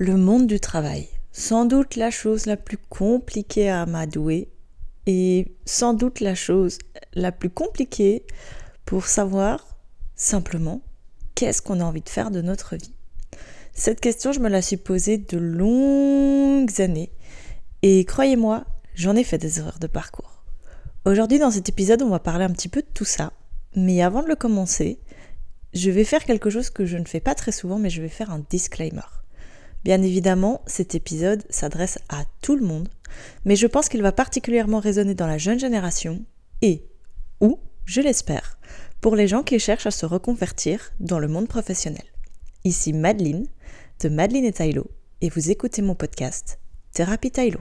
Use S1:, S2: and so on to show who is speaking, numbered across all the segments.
S1: Le monde du travail, sans doute la chose la plus compliquée à amadouer et sans doute la chose la plus compliquée pour savoir simplement qu'est-ce qu'on a envie de faire de notre vie. Cette question, je me la suis posée de longues années et croyez-moi, j'en ai fait des erreurs de parcours. Aujourd'hui, dans cet épisode, on va parler un petit peu de tout ça, mais avant de le commencer, je vais faire quelque chose que je ne fais pas très souvent, mais je vais faire un disclaimer. Bien évidemment, cet épisode s'adresse à tout le monde, mais je pense qu'il va particulièrement résonner dans la jeune génération et, ou, je l'espère, pour les gens qui cherchent à se reconvertir dans le monde professionnel. Ici Madeleine, de Madeleine et Tylo, et vous écoutez mon podcast Thérapie Tylo.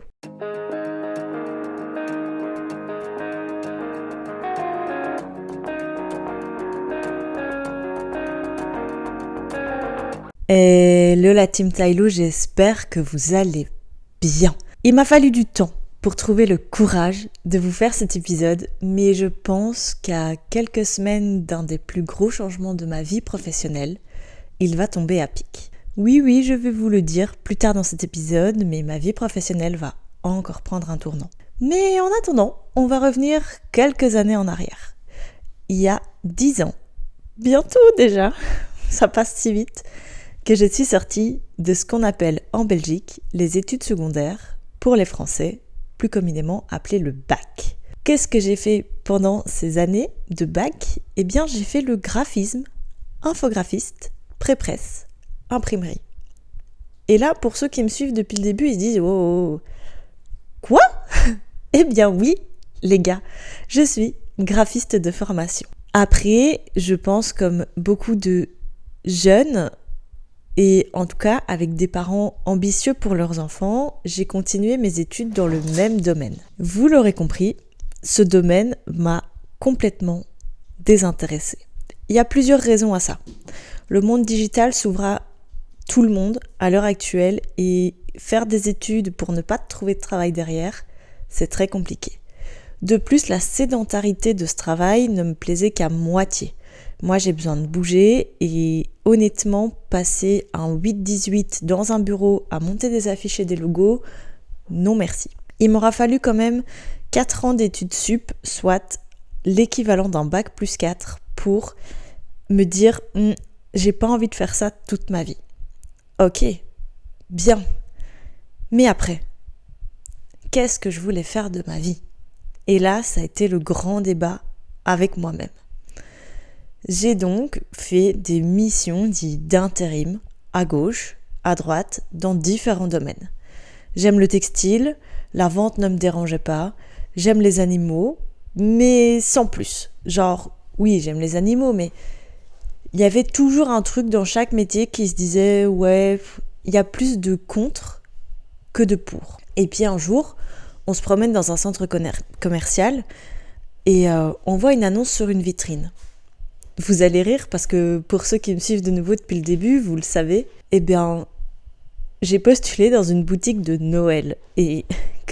S1: Hello la team Tylo, j'espère que vous allez bien. Il m'a fallu du temps pour trouver le courage de vous faire cet épisode, mais je pense qu'à quelques semaines d'un des plus gros changements de ma vie professionnelle, il va tomber à pic. Oui, je vais vous le dire plus tard dans cet épisode, mais ma vie professionnelle va encore prendre un tournant. Mais en attendant, on va revenir quelques années en arrière. Il y a 10 ans, bientôt déjà, ça passe si vite, que je suis sortie de ce qu'on appelle en Belgique les études secondaires pour les Français, plus communément appelé le bac. Qu'est-ce que j'ai fait pendant ces années de bac ? Eh bien, j'ai fait le graphisme, infographiste, pré-presse, imprimerie. Et là, pour ceux qui me suivent depuis le début, ils se disent « Oh, quoi ?» Eh bien oui, les gars, je suis graphiste de formation. Après, je pense comme beaucoup de jeunes, et en tout cas, avec des parents ambitieux pour leurs enfants, j'ai continué mes études dans le même domaine. Vous l'aurez compris, ce domaine m'a complètement désintéressée. Il y a plusieurs raisons à ça. Le monde digital s'ouvre à tout le monde à l'heure actuelle et faire des études pour ne pas trouver de travail derrière, c'est très compliqué. De plus, la sédentarité de ce travail ne me plaisait qu'à moitié. Moi, j'ai besoin de bouger et honnêtement, passer un 8-18 dans un bureau à monter des affiches et des logos, non merci. Il m'aura fallu quand même 4 ans d'études sup, soit l'équivalent d'un bac plus 4 pour me dire j'ai pas envie de faire ça toute ma vie. Ok, bien. Mais après, qu'est-ce que je voulais faire de ma vie ? Et là, ça a été le grand débat avec moi-même. J'ai donc fait des missions dites d'intérim, à gauche, à droite, dans différents domaines. J'aime le textile, la vente ne me dérangeait pas, j'aime les animaux, mais sans plus. Genre, oui, j'aime les animaux, mais il y avait toujours un truc dans chaque métier qui se disait, ouais, il y a plus de contre que de pour. Et puis un jour, on se promène dans un centre commercial et on voit une annonce sur une vitrine. Vous allez rire parce que pour ceux qui me suivent de nouveau depuis le début, vous le savez, eh bien, j'ai postulé dans une boutique de Noël. Et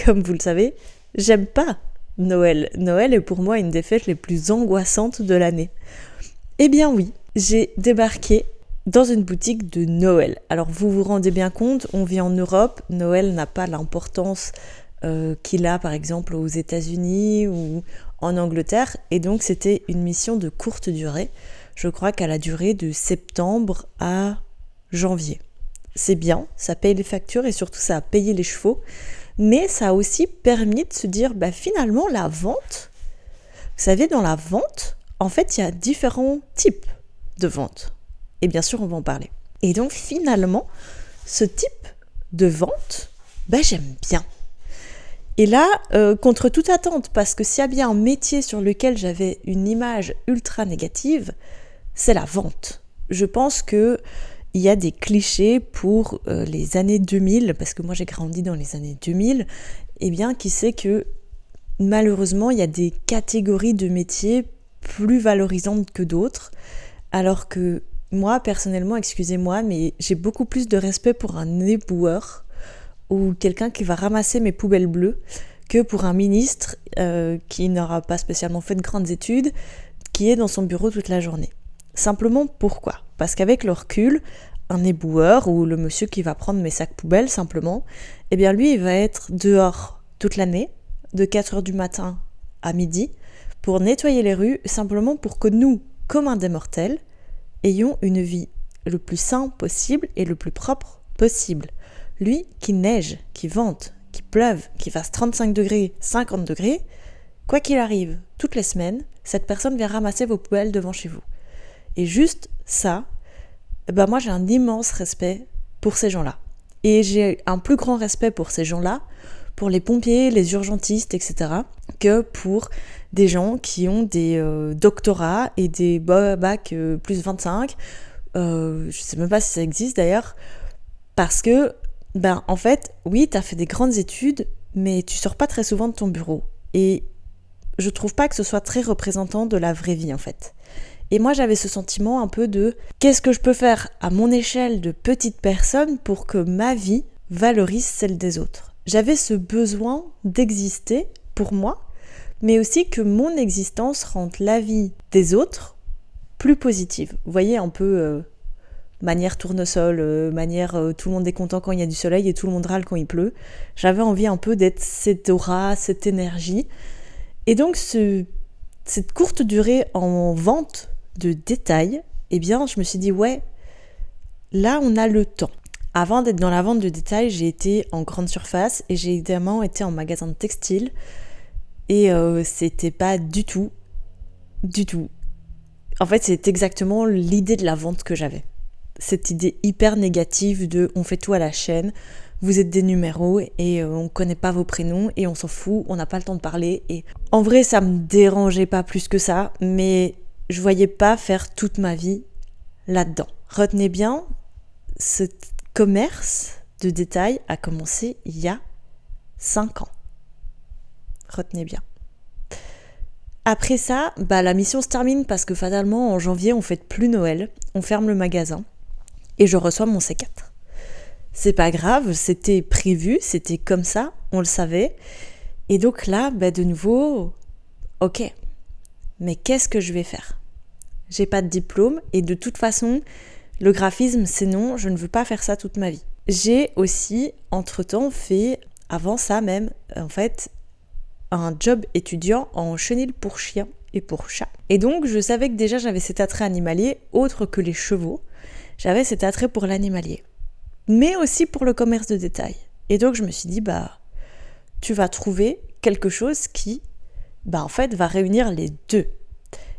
S1: comme vous le savez, j'aime pas Noël. Noël est pour moi une des fêtes les plus angoissantes de l'année. Eh bien oui, j'ai débarqué dans une boutique de Noël. Alors vous vous rendez bien compte, on vit en Europe, Noël n'a pas l'importance qu'il a par exemple aux États-Unis ou en Angleterre, et donc c'était une mission de courte durée. Je crois qu'elle a duré de septembre à janvier. C'est bien, ça paye les factures et surtout ça a payé les chevaux, mais ça a aussi permis de se dire finalement la vente, vous savez, dans la vente, en fait il y a différents types de vente, et bien sûr on va en parler. Et donc finalement, ce type de vente, j'aime bien. Et là, contre toute attente, parce que s'il y a bien un métier sur lequel j'avais une image ultra négative, c'est la vente. Je pense qu'il y a des clichés pour les années 2000, parce que moi j'ai grandi dans les années 2000, qui sait que malheureusement il y a des catégories de métiers plus valorisantes que d'autres, alors que moi personnellement, excusez-moi, mais j'ai beaucoup plus de respect pour un éboueur, ou quelqu'un qui va ramasser mes poubelles bleues, que pour un ministre qui n'aura pas spécialement fait de grandes études, qui est dans son bureau toute la journée. Simplement pourquoi ? Parce qu'avec le recul, un éboueur ou le monsieur qui va prendre mes sacs poubelles simplement, eh bien lui, il va être dehors toute l'année, de 4h du matin à midi, pour nettoyer les rues, simplement pour que nous, communs des mortels, ayons une vie le plus sain possible et le plus propre possible. Lui, qui neige, qui vente, qui pleuve, qui fasse 35 degrés, 50 degrés, quoi qu'il arrive, toutes les semaines, cette personne vient ramasser vos poubelles devant chez vous. Et juste ça, moi j'ai un immense respect pour ces gens-là. Et j'ai un plus grand respect pour ces gens-là, pour les pompiers, les urgentistes, etc., que pour des gens qui ont des doctorats et des bacs plus 25. Je sais même pas si ça existe d'ailleurs, parce que, en fait, oui, t'as fait des grandes études, mais tu sors pas très souvent de ton bureau. Et je trouve pas que ce soit très représentant de la vraie vie, en fait. Et moi, j'avais ce sentiment un peu de qu'est-ce que je peux faire à mon échelle de petite personne pour que ma vie valorise celle des autres. J'avais ce besoin d'exister pour moi, mais aussi que mon existence rende la vie des autres plus positive. Vous voyez, un peu manière tournesol, manière tout le monde est content quand il y a du soleil et tout le monde râle quand il pleut. J'avais envie un peu d'être cette aura, cette énergie. Et donc, cette courte durée en vente de détail, eh bien, je me suis dit, ouais, là, on a le temps. Avant d'être dans la vente de détail, j'ai été en grande surface et j'ai évidemment été en magasin de textile. Et c'était pas du tout. En fait, c'est exactement l'idée de la vente que j'avais. Cette idée hyper négative de on fait tout à la chaîne, vous êtes des numéros et on connaît pas vos prénoms et on s'en fout, on n'a pas le temps de parler. Et en vrai, ça me dérangeait pas plus que ça, mais je voyais pas faire toute ma vie là-dedans. Retenez bien, ce commerce de détail a commencé il y a 5 ans. Retenez bien. Après ça, la mission se termine parce que fatalement, en janvier, on fête plus Noël, on ferme le magasin et je reçois mon C4. C'est pas grave, c'était prévu, c'était comme ça, on le savait. Et donc là, de nouveau, ok, mais qu'est-ce que je vais faire ? J'ai pas de diplôme et de toute façon, le graphisme, c'est non, je ne veux pas faire ça toute ma vie. J'ai aussi, entre-temps, fait, avant ça même, en fait, un job étudiant en chenil pour chiens et pour chats. Et donc, je savais que déjà, j'avais cet attrait animalier, autre que les chevaux. J'avais cet attrait pour l'animalier, mais aussi pour le commerce de détail. Et donc, je me suis dit, tu vas trouver quelque chose qui, en fait, va réunir les deux.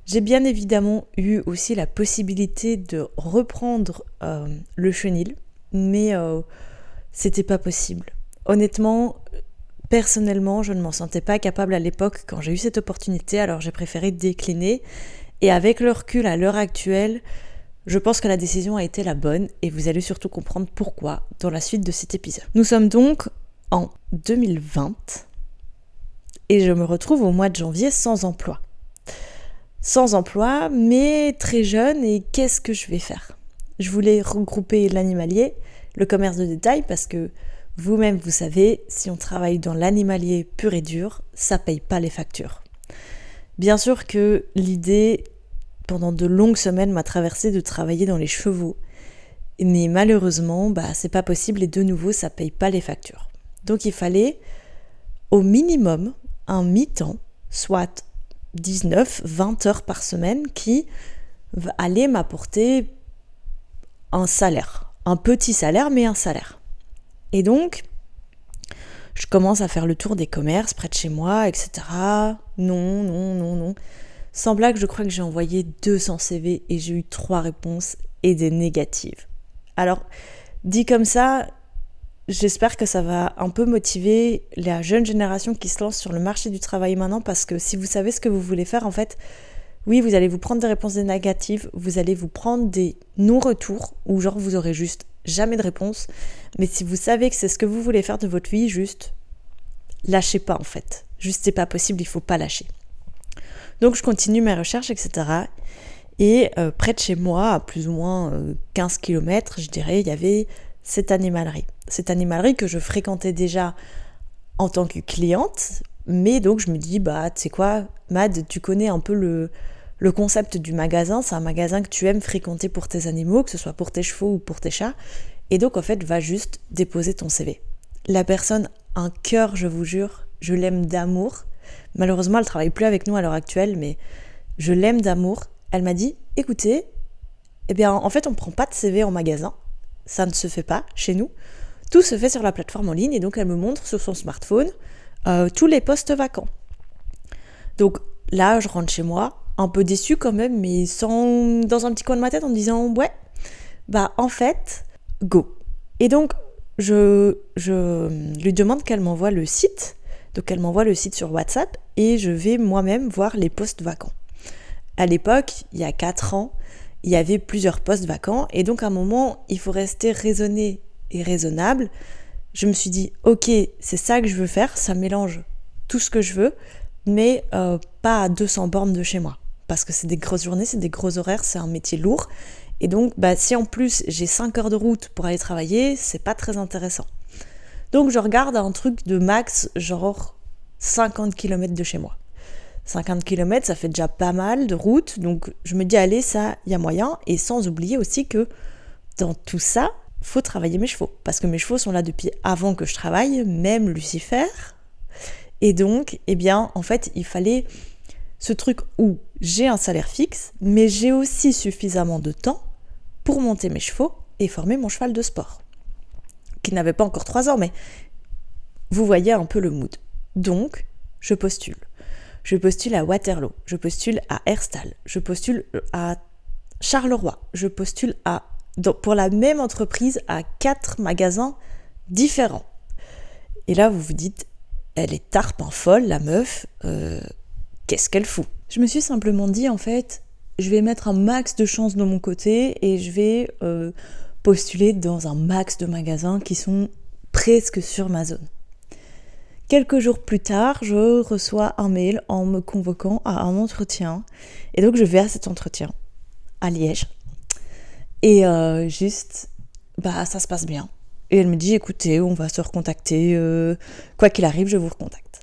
S1: J'ai bien évidemment eu aussi la possibilité de reprendre le chenil, mais c'était pas possible. Honnêtement, personnellement, je ne m'en sentais pas capable à l'époque quand j'ai eu cette opportunité, alors j'ai préféré décliner. Et avec le recul à l'heure actuelle, je pense que la décision a été la bonne et vous allez surtout comprendre pourquoi dans la suite de cet épisode. Nous sommes donc en 2020 et je me retrouve au mois de janvier sans emploi. Sans emploi, mais très jeune, et qu'est-ce que je vais faire ? Je voulais regrouper l'animalier, le commerce de détail, parce que vous-même, vous savez, si on travaille dans l'animalier pur et dur, ça paye pas les factures. Bien sûr que l'idée, pendant de longues semaines, m'a traversé de travailler dans les chevaux, mais malheureusement, c'est pas possible et de nouveau, ça paye pas les factures. Donc il fallait, au minimum, un mi-temps, soit 19-20 heures par semaine, qui allait m'apporter un salaire. Un petit salaire, mais un salaire. Et donc, je commence à faire le tour des commerces près de chez moi, etc. Non. Sans blague, je crois que j'ai envoyé 200 CV et j'ai eu 3 réponses et des négatives. Alors, dit comme ça, j'espère que ça va un peu motiver la jeune génération qui se lance sur le marché du travail maintenant, parce que si vous savez ce que vous voulez faire, en fait, oui, vous allez vous prendre des réponses négatives, vous allez vous prendre des non-retours, ou genre vous aurez juste jamais de réponse, mais si vous savez que c'est ce que vous voulez faire de votre vie, juste lâchez pas en fait. Juste c'est pas possible, il faut pas lâcher. Donc je continue mes recherches, etc. Et près de chez moi, à plus ou moins 15 km, je dirais, il y avait cette animalerie. Cette animalerie que je fréquentais déjà en tant que cliente, mais donc je me dis, tu sais quoi, Mad, tu connais un peu le Le concept du magasin, c'est un magasin que tu aimes fréquenter pour tes animaux, que ce soit pour tes chevaux ou pour tes chats, et donc en fait va juste déposer ton CV. La personne, un cœur, je vous jure, je l'aime d'amour. Malheureusement, elle travaille plus avec nous à l'heure actuelle, mais je l'aime d'amour. Elle m'a dit, écoutez, eh bien en fait on prend pas de CV en magasin, ça ne se fait pas chez nous. Tout se fait sur la plateforme en ligne et donc elle me montre sur son smartphone tous les postes vacants. Donc là, je rentre chez moi, un peu déçue quand même, mais dans un petit coin de ma tête en me disant ouais, bah en fait, go. Et donc je lui demande qu'elle m'envoie le site. Donc elle m'envoie le site sur WhatsApp et je vais moi-même voir les postes vacants. À l'époque, il y a 4 ans, il y avait plusieurs postes vacants et donc à un moment, il faut rester raisonné et raisonnable. Je me suis dit, ok, c'est ça que je veux faire, ça mélange tout ce que je veux, mais pas à 200 bornes de chez moi. Parce que c'est des grosses journées, c'est des gros horaires, c'est un métier lourd. Et donc, si en plus j'ai 5 heures de route pour aller travailler, c'est pas très intéressant. Donc je regarde un truc de max, genre 50 km de chez moi. 50 km, ça fait déjà pas mal de route, donc je me dis, allez, ça, il y a moyen. Et sans oublier aussi que dans tout ça, faut travailler mes chevaux, parce que mes chevaux sont là depuis avant que je travaille, même Lucifer. Et donc, eh bien, en fait, il fallait ce truc où j'ai un salaire fixe, mais j'ai aussi suffisamment de temps pour monter mes chevaux et former mon cheval de sport, qui n'avait pas encore 3 ans, mais vous voyez un peu le mood. Donc, je postule. Je postule à Waterloo, je postule à Herstal, je postule à Charleroi, je postule pour la même entreprise à 4 magasins différents. Et là, vous vous dites, elle est tarpin folle, la meuf, qu'est-ce qu'elle fout ? Je me suis simplement dit, en fait, je vais mettre un max de chance de mon côté et je vais postuler dans un max de magasins qui sont presque sur ma zone. Quelques jours plus tard, je reçois un mail en me convoquant à un entretien. Et donc, je vais à cet entretien, à Liège. Et ça se passe bien. Et elle me dit, écoutez, on va se recontacter. Quoi qu'il arrive, je vous recontacte.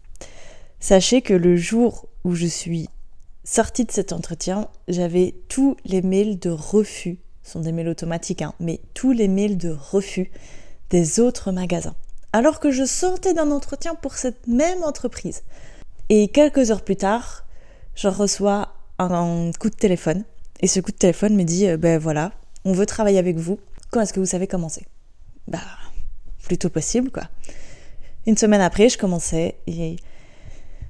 S1: Sachez que le jour où je suis sortie de cet entretien, j'avais tous les mails de refus. Ce sont des mails automatiques, mais tous les mails de refus des autres magasins. Alors que je sortais d'un entretien pour cette même entreprise. Et quelques heures plus tard, je reçois un coup de téléphone. Et ce coup de téléphone me dit, voilà, on veut travailler avec vous. Quand est-ce que vous savez commencer ? Plutôt possible, quoi. Une semaine après, je commençais. Et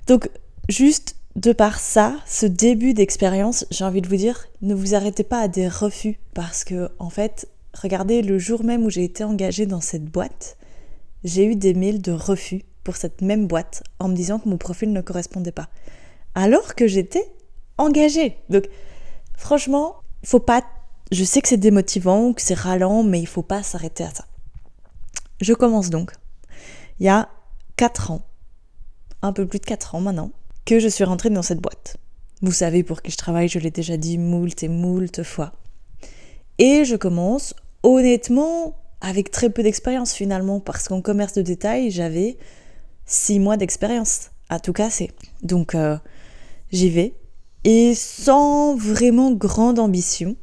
S1: donc, juste de par ça, ce début d'expérience, j'ai envie de vous dire, ne vous arrêtez pas à des refus. Parce que, en fait, regardez, le jour même où j'ai été engagée dans cette boîte, j'ai eu des mails de refus pour cette même boîte en me disant que mon profil ne correspondait pas. Alors que j'étais engagée. Donc, franchement, faut pas. Je sais que c'est démotivant, que c'est ralent, mais il faut pas s'arrêter à ça. Je commence donc. Il y a 4 ans, un peu plus de 4 ans maintenant, que je suis rentrée dans cette boîte. Vous savez pour qui je travaille, je l'ai déjà dit moult et moult fois. Et je commence, honnêtement, avec très peu d'expérience finalement, parce qu'en commerce de détail, j'avais 6 mois d'expérience à tout casser. Donc j'y vais, et sans vraiment grande ambition.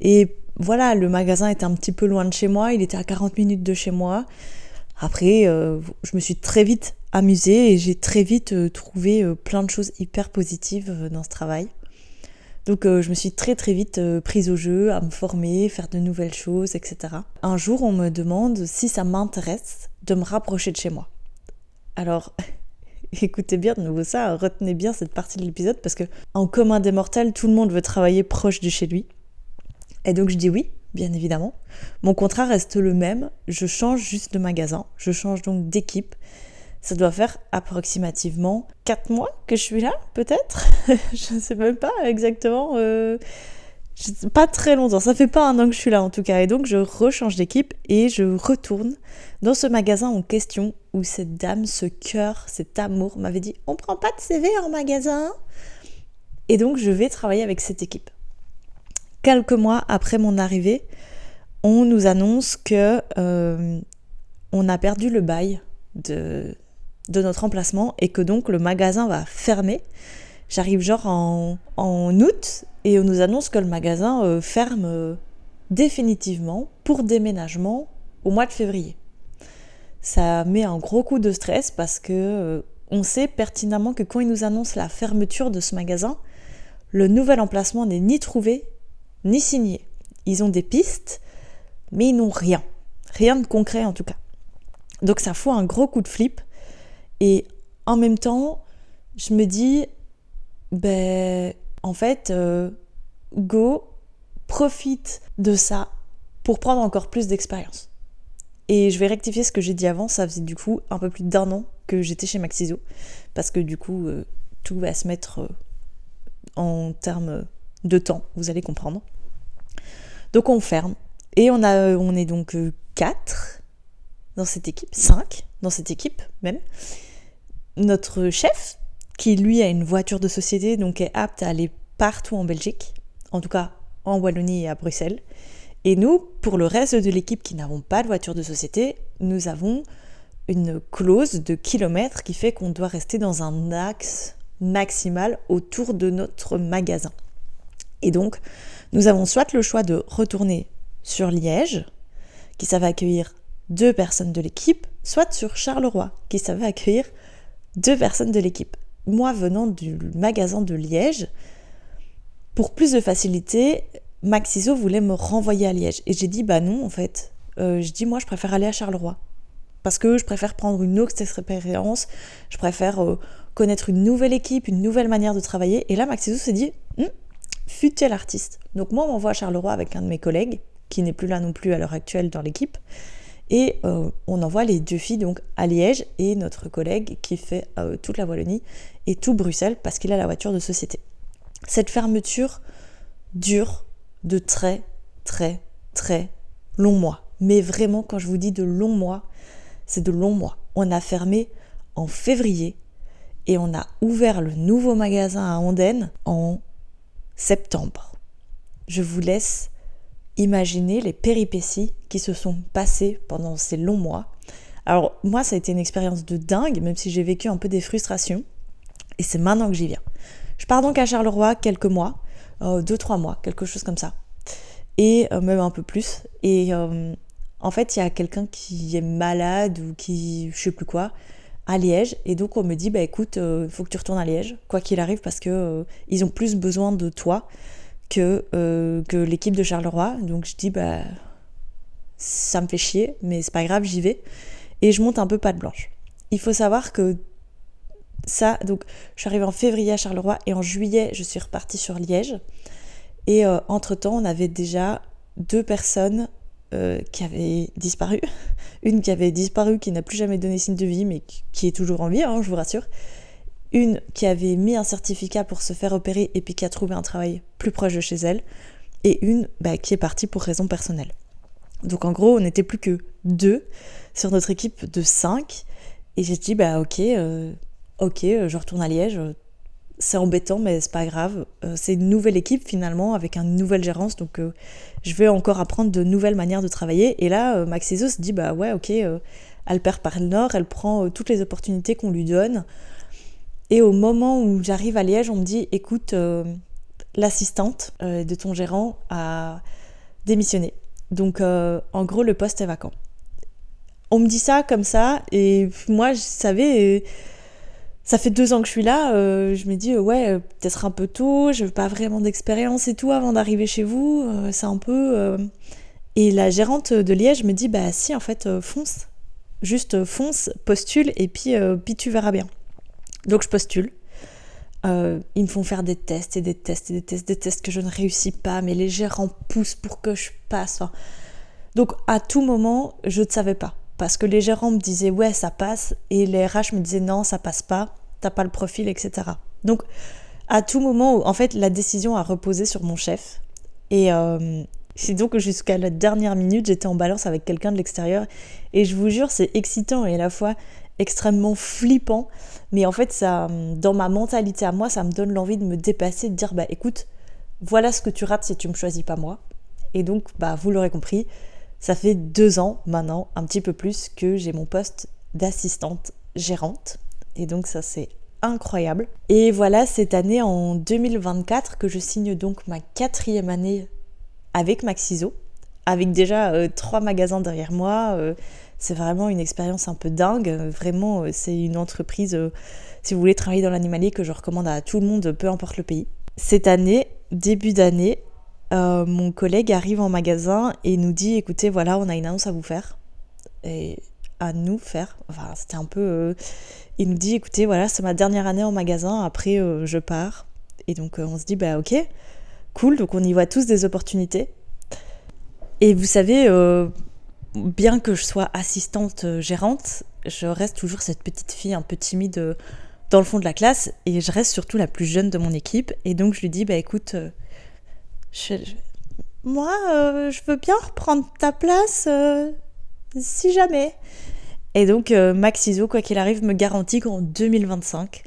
S1: Et voilà, le magasin était un petit peu loin de chez moi, il était à 40 minutes de chez moi. Après, je me suis très vite amusée et j'ai très vite trouvé plein de choses hyper positives dans ce travail. Donc je me suis très très vite prise au jeu, à me former, faire de nouvelles choses, etc. Un jour, on me demande si ça m'intéresse de me rapprocher de chez moi. Alors, écoutez bien de nouveau ça, retenez bien cette partie de l'épisode, parce que en commun des mortels, tout le monde veut travailler proche de chez lui. Et donc je dis oui, bien évidemment. Mon contrat reste le même, je change juste de magasin, je change donc d'équipe. Ça doit faire approximativement 4 mois que je suis là, peut-être. Je ne sais même pas exactement. Pas très longtemps, ça fait pas 1 an que je suis là en tout cas. Et donc je rechange d'équipe et je retourne dans ce magasin en question où cette dame, ce cœur, cet amour m'avait dit « On prend pas de CV en magasin ?» Et donc je vais travailler avec cette équipe. Quelques mois après mon arrivée, on nous annonce que on a perdu le bail de notre emplacement et que donc le magasin va fermer. J'arrive genre en août et on nous annonce que le magasin ferme définitivement pour déménagement au mois de février. Ça met un gros coup de stress parce que on sait pertinemment que quand ils nous annoncent la fermeture de ce magasin, le nouvel emplacement n'est ni trouvé ni signé. Ils ont des pistes, mais ils n'ont rien. Rien de concret en tout cas. Donc ça fout un gros coup de flip. Et en même temps, je me dis, en fait, go, profite de ça pour prendre encore plus d'expérience. Et je vais rectifier ce que j'ai dit avant, ça faisait du coup un peu plus d'1 an que j'étais chez Maxiso, parce que du coup, tout va se mettre en termes de temps, vous allez comprendre. Donc on ferme, et on est donc 4 dans cette équipe, 5 dans cette équipe même. Notre chef, qui lui a une voiture de société, donc est apte à aller partout en Belgique, en tout cas en Wallonie et à Bruxelles. Et nous, pour le reste de l'équipe qui n'avons pas de voiture de société, nous avons une clause de kilomètres qui fait qu'on doit rester dans un axe maximal autour de notre magasin. Et donc, nous avons soit le choix de retourner sur Liège, qui savait accueillir 2 personnes de l'équipe, soit sur Charleroi, qui savait accueillir 2 personnes de l'équipe. Moi, venant du magasin de Liège, pour plus de facilité, Maxiso voulait me renvoyer à Liège. Et j'ai dit, non, en fait. Moi, je préfère aller à Charleroi. Parce que je préfère prendre une autre expérience, je préfère connaître une nouvelle équipe, une nouvelle manière de travailler. Et là, Maxiso s'est dit, fut-elle artiste. Donc moi, on m'envoie à Charleroi avec un de mes collègues, qui n'est plus là non plus à l'heure actuelle dans l'équipe. Et on envoie les 2 filles donc à Liège et notre collègue qui fait toute la Wallonie et tout Bruxelles parce qu'il a la voiture de société. Cette fermeture dure de très très très longs mois. Mais vraiment, quand je vous dis de longs mois, c'est de longs mois. On a fermé en février et on a ouvert le nouveau magasin à Andenne en septembre. Je vous laisse imaginer les péripéties qui se sont passées pendant ces longs mois. Alors moi, ça a été une expérience de dingue, même si j'ai vécu un peu des frustrations. Et c'est maintenant que j'y viens. Je pars donc à Charleroi quelques mois, 2-3 mois, quelque chose comme ça. Et même un peu plus. Et en fait, il y a quelqu'un qui est malade ou qui, je sais plus quoi, à Liège. Et donc on me dit, écoute, faut que tu retournes à Liège, quoi qu'il arrive, parce que ils ont plus besoin de toi que l'équipe de Charleroi. Donc je dis, ça me fait chier, mais c'est pas grave, j'y vais. Et je monte un peu patte blanche. Il faut savoir que ça, donc je suis arrivée en février à Charleroi et en juillet, je suis repartie sur Liège. Et entre-temps, on avait déjà 2 personnes qui avaient disparu. Une qui avait disparu, qui n'a plus jamais donné signe de vie, mais qui est toujours en vie, je vous rassure. Une qui avait mis un certificat pour se faire opérer et puis qui a trouvé un travail plus proche de chez elle. Et une qui est partie pour raison personnelle. Donc en gros, on n'était plus que 2 sur notre équipe de 5. Et j'ai dit, ok, je retourne à Liège. C'est embêtant, mais c'est pas grave. C'est une nouvelle équipe finalement, avec une nouvelle gérance. Donc je vais encore apprendre de nouvelles manières de travailler. Et là, Maxiso se dit, ouais, ok, elle perd par le nord, elle prend toutes les opportunités qu'on lui donne. Et au moment où j'arrive à Liège, on me dit, écoute, l'assistante de ton gérant a démissionné. Donc en gros, le poste est vacant. On me dit ça comme ça, et moi, je savais, ça fait 2 ans que je suis là, je me dis, ouais, peut-être un peu tôt, je n'ai pas vraiment d'expérience et tout avant d'arriver chez vous, c'est un peu... Et la gérante de Liège me dit, si, en fait, fonce. Juste fonce, postule, et puis tu verras bien. Donc je postule. Ils me font faire des tests et des tests et des tests, des tests que je ne réussis pas, mais les gérants poussent pour que je passe. Donc à tout moment, je ne savais pas. Parce que les gérants me disaient ouais, ça passe, et les RH me disaient non, ça passe pas, t'as pas le profil, etc. Donc à tout moment, en fait, la décision a reposé sur mon chef. Et c'est donc jusqu'à la dernière minute, j'étais en balance avec quelqu'un de l'extérieur. Et je vous jure, c'est excitant et à la fois extrêmement flippant. Mais en fait, ça, dans ma mentalité à moi, ça me donne l'envie de me dépasser, de dire écoute, voilà ce que tu rates si tu me choisis pas moi. Et donc, vous l'aurez compris, ça fait 2 ans maintenant, un petit peu plus, que j'ai mon poste d'assistante gérante. Et donc ça, c'est incroyable. Et voilà, cette année, en 2024, que je signe donc ma 4e année avec Maxiso, avec déjà 3 magasins derrière moi. C'est vraiment une expérience un peu dingue. Vraiment, c'est une entreprise, si vous voulez travailler dans l'animalier, que je recommande à tout le monde, peu importe le pays. Cette année, début d'année, mon collègue arrive en magasin et nous dit, écoutez, voilà, on a une annonce à vous faire. Et à nous faire, enfin c'était un peu... il nous dit, écoutez, voilà, c'est ma dernière année en magasin, après je pars. Et donc on se dit, bah ok, cool, donc on y voit tous des opportunités. Et vous savez, bien que je sois assistante gérante, je reste toujours cette petite fille un peu timide dans le fond de la classe, et je reste surtout la plus jeune de mon équipe. Et donc je lui dis, bah écoute, moi je veux bien reprendre ta place si jamais. Et donc Maxiso, quoi qu'il arrive, me garantit qu'en 2025,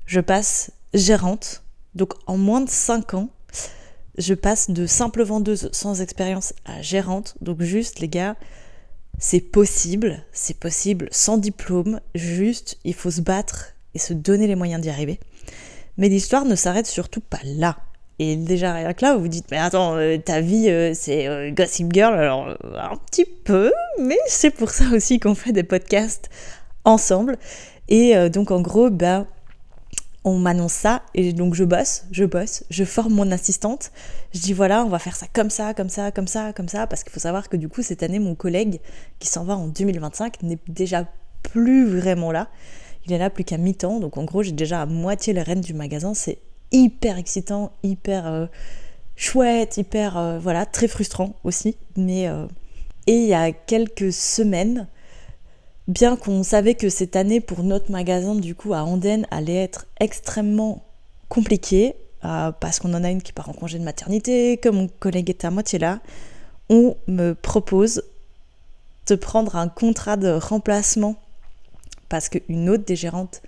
S1: je passe gérante. Donc en moins de 5 ans, je passe de simple vendeuse sans expérience à gérante. Donc juste, les gars, c'est possible sans diplôme. Juste, il faut se battre et se donner les moyens d'y arriver. Mais l'histoire ne s'arrête surtout pas là. Et déjà, rien que là, vous vous dites, mais attends, ta vie, c'est Gossip Girl, alors un petit peu, mais c'est pour ça aussi qu'on fait des podcasts ensemble. Et donc, en gros, on m'annonce ça, et donc je bosse, je forme mon assistante. Je dis, voilà, on va faire ça comme ça, parce qu'il faut savoir que du coup, cette année, mon collègue, qui s'en va en 2025, n'est déjà plus vraiment là. Il est là plus qu'à mi-temps, donc en gros, j'ai déjà à moitié les rênes du magasin. C'est hyper excitant, hyper chouette, hyper très frustrant aussi. Mais et il y a quelques semaines, bien qu'on savait que cette année pour notre magasin du coup à Andenne allait être extrêmement compliquée, parce qu'on en a une qui part en congé de maternité, que mon collègue était à moitié là, on me propose de prendre un contrat de remplacement parce qu'une autre des gérantes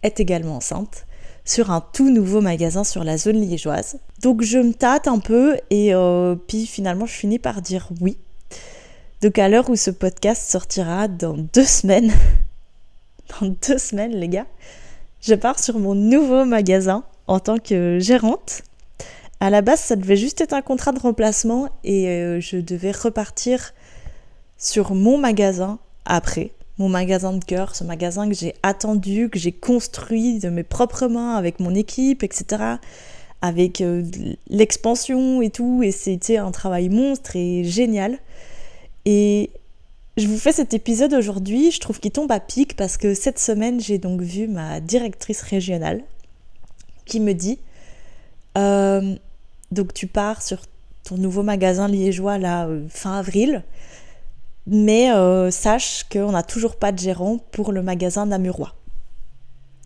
S1: est également enceinte, sur un tout nouveau magasin sur la zone liégeoise. Donc je me tâte un peu et puis finalement je finis par dire oui. Donc à l'heure où ce podcast sortira dans 2 semaines, les gars, je pars sur mon nouveau magasin en tant que gérante. À la base, ça devait juste être un contrat de remplacement et je devais repartir sur mon magasin après. Mon magasin de cœur, ce magasin que j'ai attendu, que j'ai construit de mes propres mains avec mon équipe, etc. Avec l'expansion et tout, et c'était un travail monstre et génial. Et je vous fais cet épisode aujourd'hui, je trouve qu'il tombe à pic parce que cette semaine, j'ai donc vu ma directrice régionale qui me dit donc tu pars sur ton nouveau magasin liégeois là fin avril, mais sache qu'on n'a toujours pas de gérant pour le magasin namurois.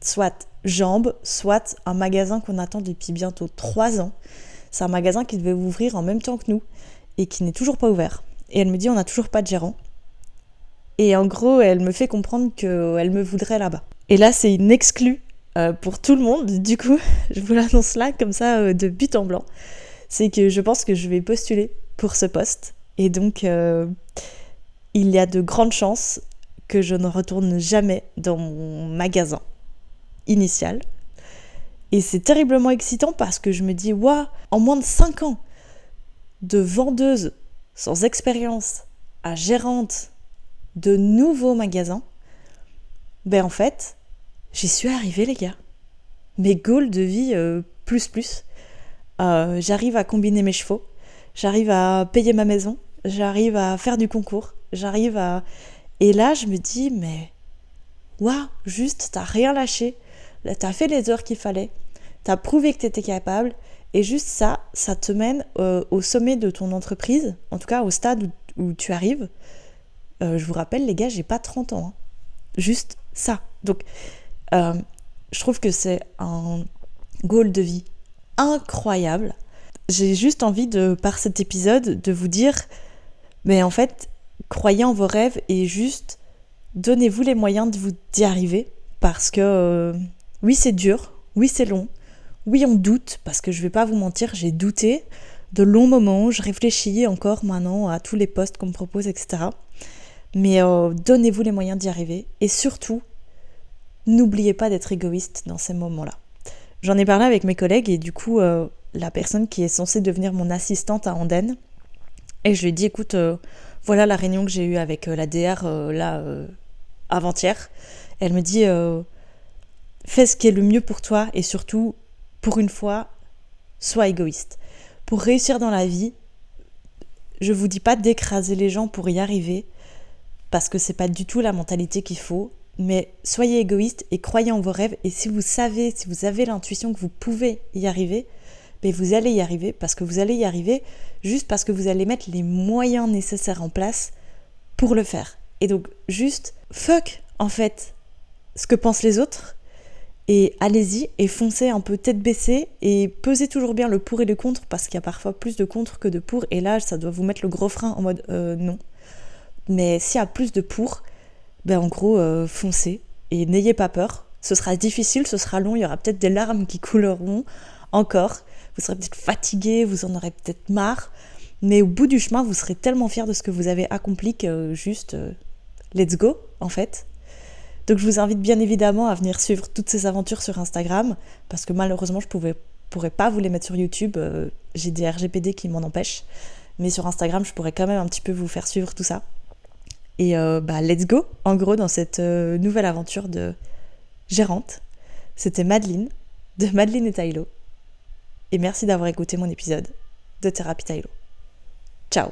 S1: Soit Jambes, soit un magasin qu'on attend depuis bientôt 3 ans. C'est un magasin qui devait ouvrir en même temps que nous et qui n'est toujours pas ouvert. Et elle me dit on n'a toujours pas de gérant. Et en gros, elle me fait comprendre qu'elle me voudrait là-bas. Et là, c'est une exclue pour tout le monde. Du coup, je vous l'annonce là, comme ça, de but en blanc. C'est que je pense que je vais postuler pour ce poste. Et donc, il y a de grandes chances que je ne retourne jamais dans mon magasin initial. Et c'est terriblement excitant parce que je me dis, waouh, en moins de 5 ans, de vendeuse sans expérience à gérante de nouveaux magasins, en fait, j'y suis arrivée, les gars. Mes goals de vie plus. J'arrive à combiner mes chevaux, j'arrive à payer ma maison, j'arrive à faire du concours, j'arrive à... Et là, je me dis, mais waouh, juste, t'as rien lâché, là, t'as fait les heures qu'il fallait, t'as prouvé que t'étais capable, et juste ça te mène au sommet de ton entreprise, en tout cas au stade où tu arrives. Je vous rappelle, les gars, j'ai pas 30 ans, hein. Juste ça. Donc, je trouve que c'est un goal de vie incroyable. J'ai juste envie par cet épisode, de vous dire, mais en fait, croyez en vos rêves et juste donnez-vous les moyens d'y arriver, parce que oui, c'est dur, oui, c'est long, oui, on doute, parce que je vais pas vous mentir, j'ai douté de longs moments, je réfléchis encore maintenant à tous les postes qu'on me propose, etc. Mais donnez-vous les moyens d'y arriver, et surtout, n'oubliez pas d'être égoïste dans ces moments-là. J'en ai parlé avec mes collègues et du coup, la personne qui est censée devenir mon assistante à Andenne, et je lui ai dit, écoute, voilà la réunion que j'ai eue avec la DR avant-hier. Elle me dit, fais ce qui est le mieux pour toi et surtout, pour une fois, sois égoïste. Pour réussir dans la vie, je vous dis pas d'écraser les gens pour y arriver, parce que c'est pas du tout la mentalité qu'il faut, mais soyez égoïste et croyez en vos rêves, et si vous savez, si vous avez l'intuition que vous pouvez y arriver, mais vous allez y arriver, parce que vous allez y arriver juste parce que vous allez mettre les moyens nécessaires en place pour le faire. Et donc juste fuck en fait ce que pensent les autres, et allez-y et foncez un peu tête baissée et pesez toujours bien le pour et le contre, parce qu'il y a parfois plus de contre que de pour, et là ça doit vous mettre le gros frein en mode non. Mais s'il y a plus de pour, ben en gros foncez et n'ayez pas peur. Ce sera difficile, ce sera long, il y aura peut-être des larmes qui couleront encore, vous serez peut-être fatigué, vous en aurez peut-être marre, mais au bout du chemin vous serez tellement fiers de ce que vous avez accompli que juste let's go en fait. Donc je vous invite bien évidemment à venir suivre toutes ces aventures sur Instagram, parce que malheureusement je pourrais pas vous les mettre sur YouTube, j'ai des RGPD qui m'en empêchent, mais sur Instagram je pourrais quand même un petit peu vous faire suivre tout ça. Et let's go en gros dans cette nouvelle aventure de gérante. C'était Madeleine, de Madeleine et Tylo, et merci d'avoir écouté mon épisode de Thérapie Tylo. Ciao.